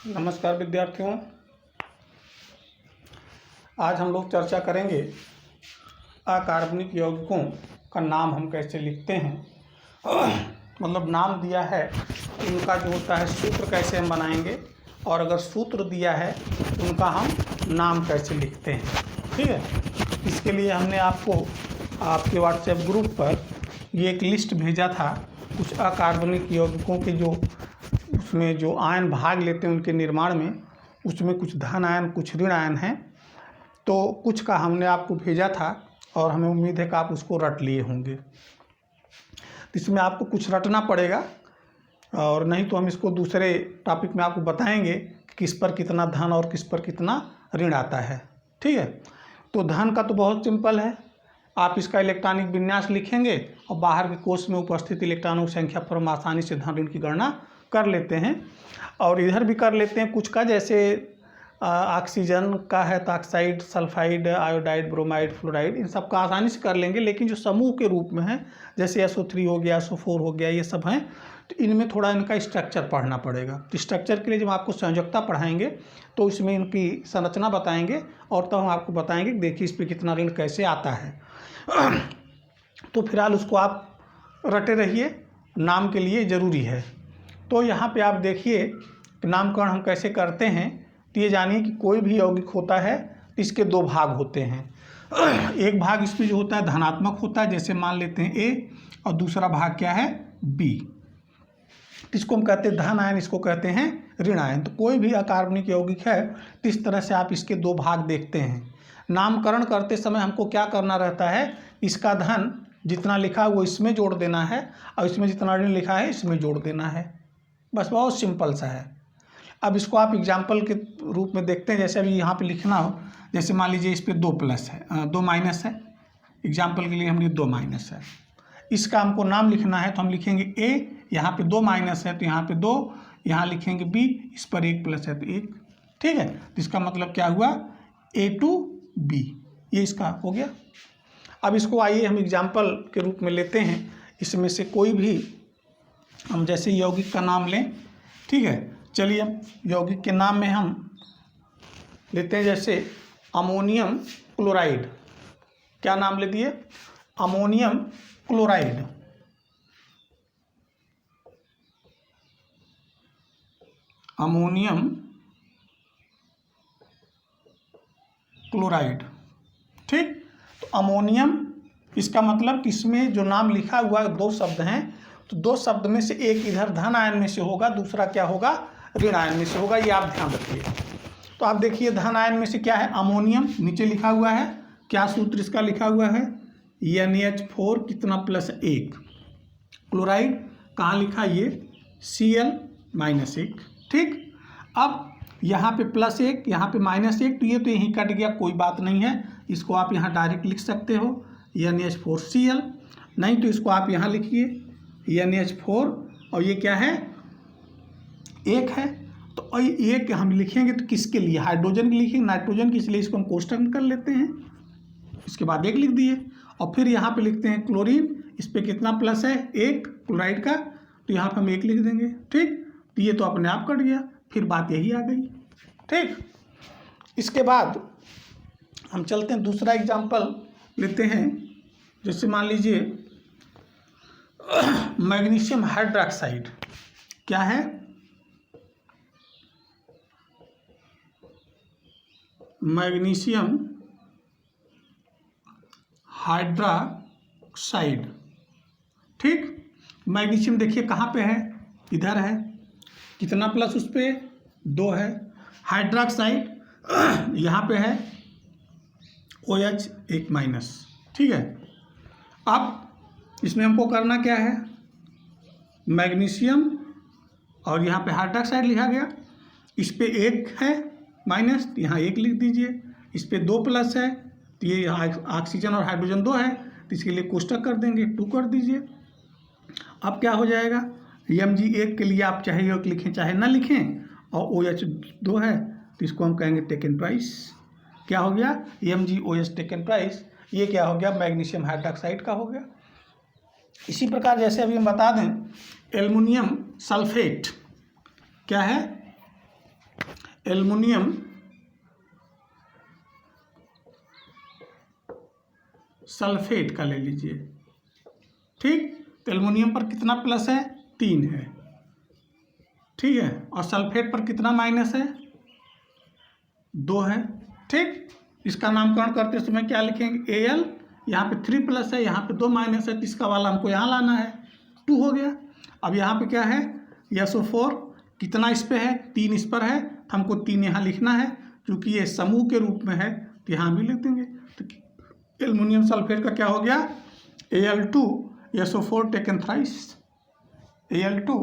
नमस्कार विद्यार्थियों। आज हम लोग चर्चा करेंगे अकार्बनिक यौगिकों का नाम हम कैसे लिखते हैं। मतलब नाम दिया है उनका जो होता है सूत्र कैसे हम बनाएंगे, और अगर सूत्र दिया है उनका हम नाम कैसे लिखते हैं। ठीक है, इसके लिए हमने आपको आपके व्हाट्सएप ग्रुप पर ये एक लिस्ट भेजा था कुछ अकार्बनिक यौगिकों के जो उसमें जो आयन भाग लेते हैं उनके निर्माण में, उसमें कुछ धन आयन कुछ ऋण आयन हैं। तो कुछ का हमने आपको भेजा था और हमें उम्मीद है कि आप उसको रट लिए होंगे। इसमें आपको कुछ रटना पड़ेगा, और नहीं तो हम इसको दूसरे टॉपिक में आपको बताएंगे कि किस पर कितना धन और किस पर कितना ऋण आता है। ठीक है, तो धन का तो बहुत सिंपल है, आप इसका इलेक्ट्रॉनिक विन्यास लिखेंगे और बाहर के कोष में उपस्थित इलेक्ट्रॉनों की संख्या पर हम आसानी से धन ऋण की गणना कर लेते हैं। और इधर भी कर लेते हैं कुछ का, जैसे ऑक्सीजन का है तो oxide, sulphide, iodide, bromide, fluoride, इन सब का आसानी से कर लेंगे। लेकिन जो समूह के रूप में है जैसे SO3 हो गया, SO4 हो गया, ये सब हैं, तो इनमें थोड़ा इनका स्ट्रक्चर पढ़ना पड़ेगा। तो स्ट्रक्चर के लिए जब आपको संयोजकता पढ़ाएंगे तो इसमें इनकी संरचना बताएंगे और तब हम आपको बताएंगे कि देखिए इस पर कितना ऋण कैसे आता है। तो फिलहाल उसको आप रटे रहिए, नाम के लिए ज़रूरी है। तो यहाँ पे आप देखिए नामकरण हम कैसे करते हैं। तो ये जानिए कि कोई भी यौगिक होता है तो इसके दो भाग होते हैं। एक भाग इसमें जो होता है धनात्मक होता है, जैसे मान लेते हैं A, और दूसरा भाग क्या है B। इसको हम कहते हैं धन आयन, इसको कहते हैं ऋण आयन। तो कोई भी अकार्बनिक यौगिक है तो इस तरह से आप इसके दो भाग देखते हैं। नामकरण करते समय हमको क्या करना रहता है, इसका धन जितना लिखा है वो इसमें जोड़ देना है और इसमें जितना ऋण लिखा है इसमें जोड़ देना है। बस बहुत सिंपल सा है। अब इसको आप एग्जाम्पल के रूप में देखते हैं। जैसे अभी यहाँ पे लिखना हो, जैसे मान लीजिए इस पे 2 प्लस है, 2 माइनस है। एग्जाम्पल के लिए हमने 2 माइनस है, इसका हमको नाम लिखना है तो हम लिखेंगे A, यहाँ पे 2 माइनस है तो यहाँ पे 2, यहाँ लिखेंगे B, इस पर 1 प्लस है तो 1। ठीक है, तो इसका मतलब क्या हुआ A2B, ये इसका हो गया। अब इसको आइए हम एग्जाम्पल के रूप में लेते हैं। इसमें से कोई भी हम जैसे यौगिक का नाम लें। ठीक है, चलिए यौगिक के नाम में हम लेते हैं जैसे अमोनियम क्लोराइड। क्या नाम ले दिए, अमोनियम क्लोराइड। Ammonium chloride. ठीक, तो अमोनियम, इसका मतलब कि इसमें जो नाम लिखा हुआ है 2 शब्द हैं, तो 2 शब्द में से एक इधर धन आयन में से होगा, दूसरा क्या होगा ऋण आयन में से होगा। ये आप ध्यान रखिए। तो आप देखिए धन आयन में से क्या है, अमोनियम नीचे लिखा हुआ है, क्या सूत्र इसका लिखा हुआ है NH4 कितना प्लस 1। क्लोराइड कहाँ लिखा, ये Cl-1। ठीक, अब यहाँ पे +1 यहाँ पे -1, तो ये तो यहीं कट गया, कोई बात नहीं है। इसको आप यहाँ डायरेक्ट लिख सकते हो NH4Cl, नहीं तो इसको आप यहाँ लिखिए NH4, और ये क्या है 1 है। तो 1 हम लिखेंगे तो किसके लिए, हाइड्रोजन के लिखेंगे, नाइट्रोजन की, इसलिए इसको हम कोष्टक में कर लेते हैं। इसके बाद 1 लिख दिए, और फिर यहाँ पे लिखते हैं क्लोरीन, इस पर कितना प्लस है 1 क्लोराइड का, तो यहाँ पर हम 1 लिख देंगे। ठीक, तो ये तो अपने आप कट गया, फिर बात यही आ गई। ठीक, इसके बाद हम चलते हैं दूसरा एग्जाम्पल लेते हैं। जैसे मान लीजिए मैग्नीशियम हाइड्रोक्साइड। क्या है, मैग्नीशियम हाइड्रोक्साइड। ठीक, मैग्नीशियम देखिए कहाँ पे है, इधर है, कितना प्लस उस पर 2 है। हाइड्रोक्साइड यहाँ पे है OH 1 माइनस। ठीक है, अब इसमें हमको करना क्या है, मैग्नीशियम और यहाँ पे हाइड्रोक्साइड लिखा गया, इस पे 1 है माइनस, यहाँ 1 लिख दीजिए। इस पे 2 प्लस है, तो ये ऑक्सीजन और हाइड्रोजन 2 है, तो इसके लिए कोष्टक कर देंगे, 2 कर दीजिए। अब क्या हो जाएगा, Mg1 के लिए आप चाहे 1 लिखें चाहे ना लिखें, और OH 2 है तो इसको हम कहेंगे टेकन प्राइस। क्या हो गया, MgOH टेकन प्राइस। ये क्या हो गया, मैग्नीशियम हाइड्रोक्साइड का हो गया। इसी प्रकार जैसे अभी हम बता दें एल्युमिनियम सल्फेट। क्या है, एल्युमिनियम सल्फेट का ले लीजिए, ठीक। तो एल्युमिनियम पर कितना प्लस है, 3 है, ठीक है, और सल्फेट पर कितना माइनस है, 2 है, ठीक। इसका नामकरण करते समय क्या लिखेंगे, Al, यहाँ पे 3 प्लस है, यहाँ पे 2 माइनस है, तो इसका वाला हमको यहाँ लाना है, 2 हो गया। अब यहाँ पे क्या है, SO4 कितना इस पे है, 3 इस पर है, तो हमको 3 यहाँ लिखना है, क्योंकि ये समूह के रूप में है, तो यहाँ भी लिख देंगे। तो एल्युमिनियम सल्फेट का क्या हो गया, Al2 SO4 taken thrice, Al2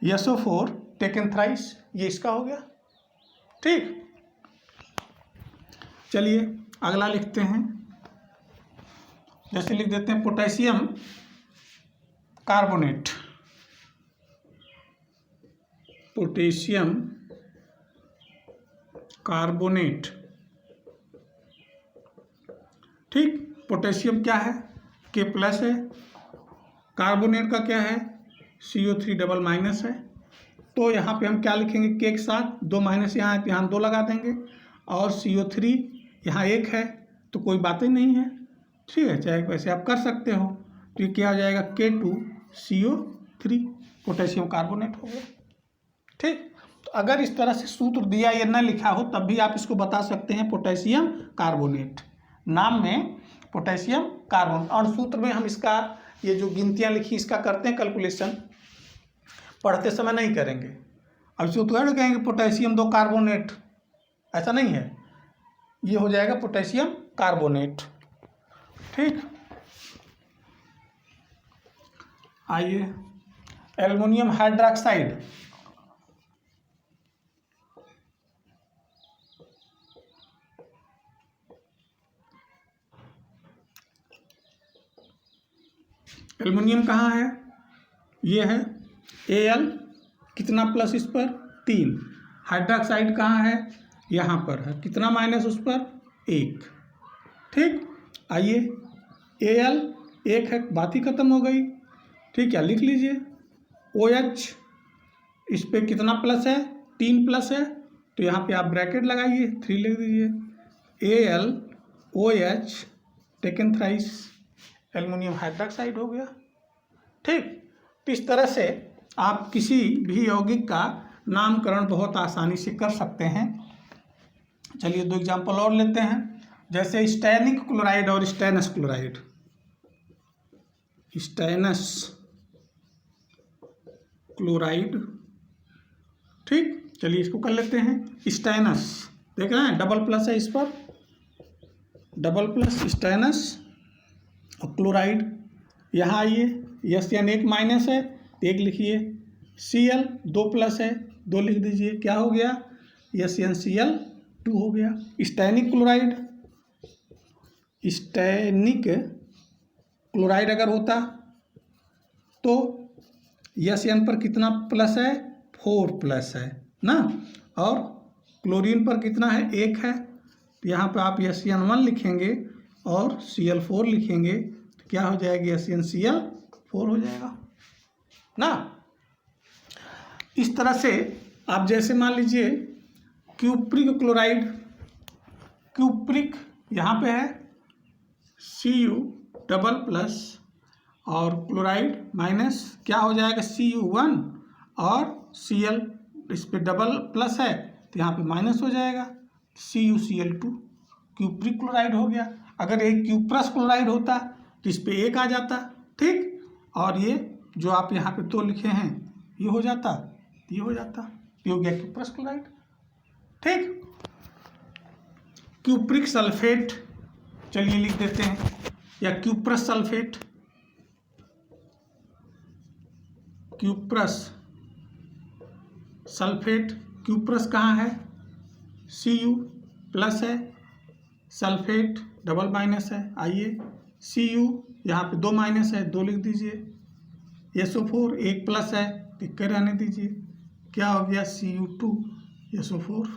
SO4 taken thrice, ये इसका हो गया, ठीक। चलिए अगला लिखते हैं, जैसे लिख देते हैं पोटेशियम कार्बोनेट, पोटेशियम कार्बोनेट, ठीक। पोटेशियम क्या है, K प्लस है, कार्बोनेट का क्या है, CO3 डबल माइनस है। तो यहाँ पे हम क्या लिखेंगे, K के साथ 2 माइनस यहाँ है, तो यहाँ 2 लगा देंगे, और CO3 यहाँ 1 है, तो कोई बात ही नहीं है, ठीक है, चाहे वैसे आप कर सकते हो। तो ये क्या हो जाएगा, K2CO3 पोटेशियम कार्बोनेट हो गया, ठीक। तो अगर इस तरह से सूत्र दिया ये न लिखा हो तब भी आप इसको बता सकते हैं पोटेशियम कार्बोनेट, नाम में पोटेशियम कार्बोनेट, और सूत्र में हम इसका ये जो गिनतियाँ लिखी इसका करते हैं कैलकुलेशन, पढ़ते समय नहीं करेंगे। अब इसको तो कहेंगे पोटेशियम 2 कार्बोनेट, ऐसा नहीं है, ये हो जाएगा पोटेशियम कार्बोनेट, ठीक। आइए एल्युमिनियम हाइड्रोक्साइड, एल्युमिनियम कहाँ है, ये है Al, कितना प्लस इस पर, 3। हाइड्रोक्साइड कहाँ है, यहाँ पर है, कितना माइनस उस पर, 1, ठीक। आइए Al 1 है, बात ही खत्म हो गई, ठीक है, लिख लीजिए। OH, इस पे कितना प्लस है, 3 प्लस है, तो यहाँ पे आप ब्रैकेट लगाइए, 3 लिख दीजिए, AlOH taken thrice, aluminium hydroxide हो गया, ठीक। तो इस तरह से आप किसी भी यौगिक का नामकरण बहुत आसानी से कर सकते हैं। चलिए 2 एग्जाम्पल और लेते हैं, जैसे स्टैनिक क्लोराइड और स्टेनस क्लोराइड, स्टेनस क्लोराइड, ठीक। चलिए इसको कर लेते हैं, स्टेनस, देख रहे हैं डबल प्लस है इस पर, डबल प्लस स्टेनस, और क्लोराइड यहाँ आइए, SN 1 माइनस है, 1 लिखिए, Cl 2 प्लस है, 2 लिख दीजिए, क्या हो गया, SnCl 2 हो गया। स्टैनिक क्लोराइड, स्टैनिक क्लोराइड अगर होता तो SN पर कितना प्लस है, 4 प्लस है ना, और क्लोरीन पर कितना है, 1 है, तो यहाँ पर आप SN1 लिखेंगे और Cl4 लिखेंगे, तो क्या हो जाएगी, SnCl4 हो जाएगा ना। इस तरह से आप जैसे मान लीजिए क्यूप्रिक क्लोराइड, क्यूप्रिक यहाँ पे है Cu डबल प्लस और क्लोराइड माइनस, क्या हो जाएगा, Cu1 और Cl, इस पे डबल प्लस है तो यहाँ पे माइनस हो जाएगा, CuCl2, क्यूप्रिक क्लोराइड हो गया। अगर एक क्यूप्रस क्लोराइड होता तो इस पे 1 आ जाता, ठीक, और ये जो आप यहाँ पे 2 लिखे हैं ये हो जाता, ये हो जाता, ये हो गया क्यूप्रस क्लोराइड, ठीक। क्यूप्रिक सल्फेट, चलिए लिख देते हैं, या cuprous sulphate, cuprous sulphate, cuprous कहाँ है, Cu प्लस है, सल्फेट डबल माइनस है, आइए Cu यहाँ पे 2 माइनस है, 2 लिख दीजिए, SO4 1 प्लस है, टिक कर रहने दीजिए, क्या हो गया, Cu2 SO4।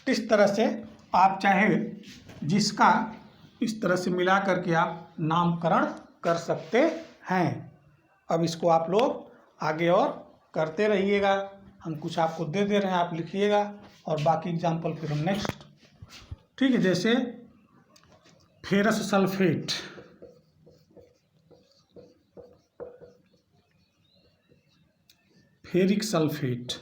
इस तरह से आप चाहे जिसका इस तरह से मिला करके आप नामकरण कर सकते हैं। अब इसको आप लोग आगे और करते रहिएगा। हम कुछ आपको दे रहे हैं, आप लिखिएगा और बाकी एग्जाम्पल फिर हम नेक्स्ट। ठीक है, जैसे ferrous sulphate, ferric sulphate,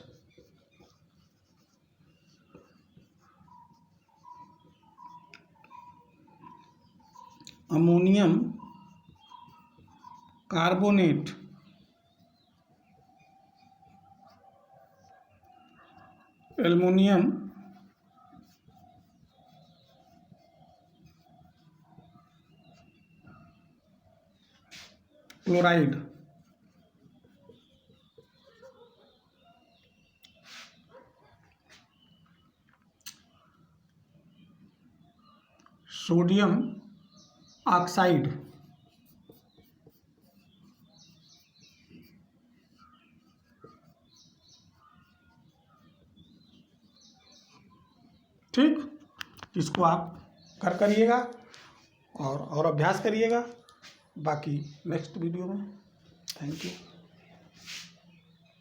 ammonium carbonate, aluminium chloride, sodium oxide, ठीक। इसको आप करिएगा और अभ्यास करिएगा। बाकी नेक्स्ट वीडियो में। Thank you.